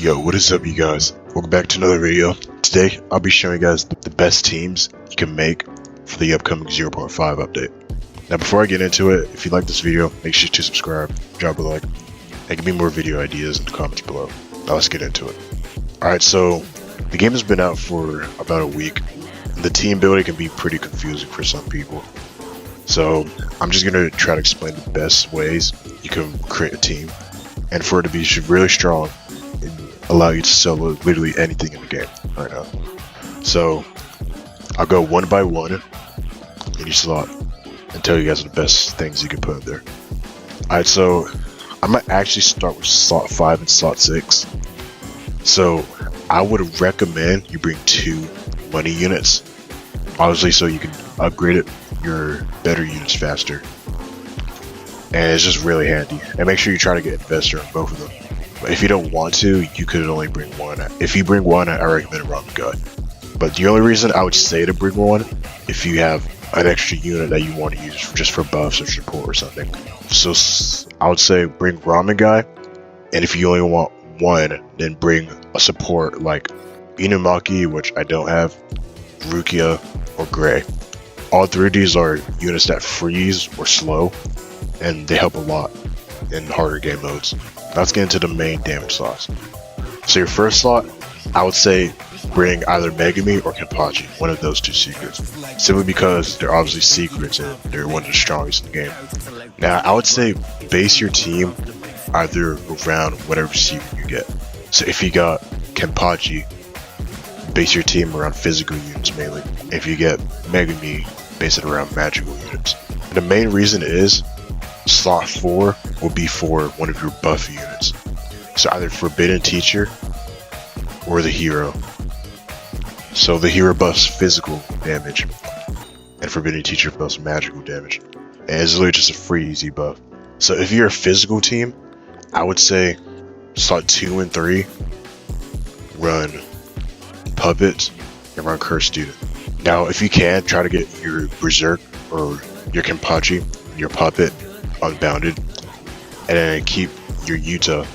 Yo, what is up, you guys? Welcome back to another video. Today, I'll be showing you guys the best teams you can make for the upcoming 0.5 update. Now, before I get into it, if you like this video, make sure to subscribe, drop a like, and give me more video ideas in the comments below. Now, let's get into it. Alright, so the game has been out for about a week, and the team building can be pretty confusing for some people. So, I'm just going to try to explain the best ways you can create a team, and for it to be really strong, allow you to solo literally anything in the game right now. So I'll go one by one in each slot and tell you guys the best things you can put in there. Alright, so I might actually start with slot 5 and slot 6. So I would recommend you bring 2 money units, obviously, so you can upgrade your better units faster. And it's just really handy. And make sure you try to get investor on both of them. If you don't want to, you could only bring one. If you bring one, I recommend a Ramen guy. But the only reason I would say to bring one, if you have an extra unit that you want to use just for buffs or support or something. So I would say bring Ramen guy, and if you only want one, then bring a support like Inumaki, which I don't have, Rukia, or Gray. All 3 of these are units that freeze or slow, and they help a lot in harder game modes. Let's get into the main damage slots. So your first slot, I would say bring either Megami or Kenpachi, one of those 2 secrets. Simply because they're obviously secrets and they're one of the strongest in the game. Now, I would say base your team either around whatever secret you get. So if you got Kenpachi, base your team around physical units mainly. If you get Megami, base it around magical units. And the main reason is slot 4 will be for one of your buff units. So either Forbidden Teacher or the Hero. So the Hero buffs physical damage and Forbidden Teacher buffs magical damage. And it's literally just a free easy buff. So if you're a physical team, I would say slot 2 and 3 run Puppet and run Cursed Student. Now if you can, try to get your Berserk or your Kenpachi, your Puppet unbounded, and then keep your Yuta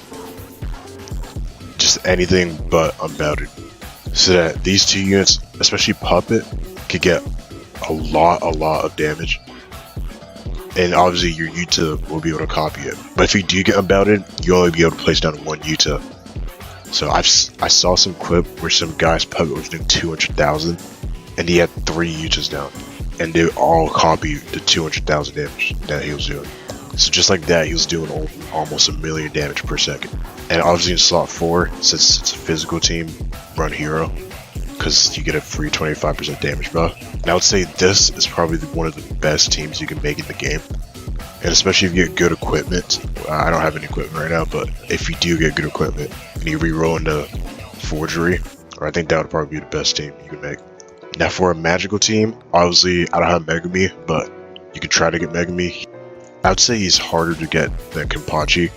just anything but unbounded, so that these 2 units, especially Puppet, could get a lot of damage, and obviously your Yuta will be able to copy it. But if you do get unbounded, you'll only be able to place down 1 Yuta. So I saw some clip where some guy's Puppet was doing 200,000 and he had 3 Yutas down, and they all copied the 200,000 damage that he was doing. So just like that, he was doing almost 1 million damage per second. And obviously in slot 4, since it's a physical team, run Hero, because you get a free 25% damage buff. And I would say this is probably one of the best teams you can make in the game. And especially if you get good equipment. I don't have any equipment right now, but if you do get good equipment and you reroll into Forgery, I think that would probably be the best team you can make. Now for a magical team, obviously I don't have Megami, but you can try to get Megami. I would say he's harder to get than Kenpachi,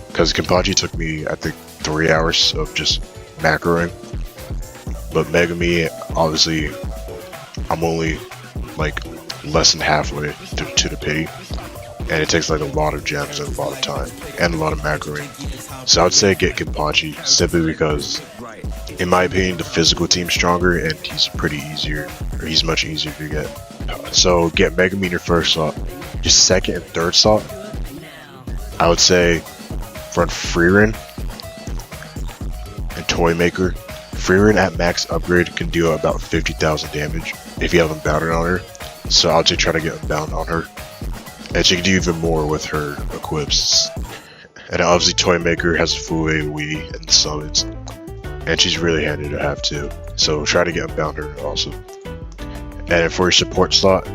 because Kenpachi took me, I think, 3 hours of just macroing. But Megami, obviously, I'm only like less than halfway to the pity, and it takes like a lot of gems and a lot of time and a lot of macroing. So I would say get Kenpachi simply because, in my opinion, the physical team's stronger and he's much easier to get. So get Megami in your first slot. Your second and third slot, I would say run Freerin and Toymaker. Freerin at max upgrade can do about 50,000 damage if you have Unbounded on her. So I would say try to get Unbound on her. And she can do even more with her equips. And obviously Toymaker has a full AoE and summons. And she's really handy to have too. So try to get Unbound her also. And for your support slot,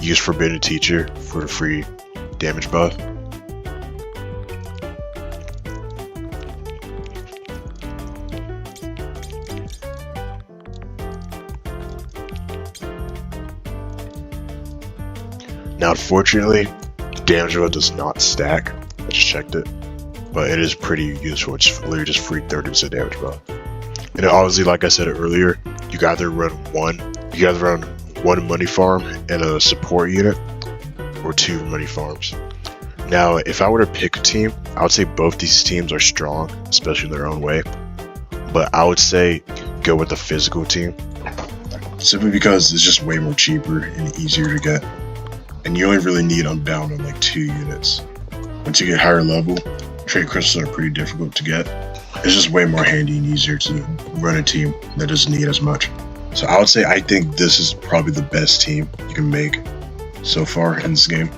use Forbidden Teacher for the free damage buff. Now unfortunately, damage buff does not stack. I just checked it. But it is pretty useful. It's literally just free 30% damage buff. And obviously, like I said earlier, you can either run one money farm and a support unit, or 2 money farms. Now, if I were to pick a team, I would say both these teams are strong, especially in their own way. But I would say go with the physical team, simply because it's just way more cheaper and easier to get. And you only really need Unbound on like 2 units. Once you get higher level, trade crystals are pretty difficult to get. It's just way more handy and easier to run a team that doesn't need as much. So I would say I think this is probably the best team you can make so far in this game.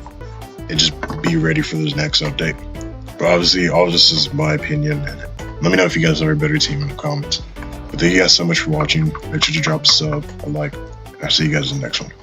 And just be ready for this next update. But obviously, all of this is my opinion. And let me know if you guys have a better team in the comments. But thank you guys so much for watching. Make sure to drop a sub, a like, and I'll see you guys in the next one.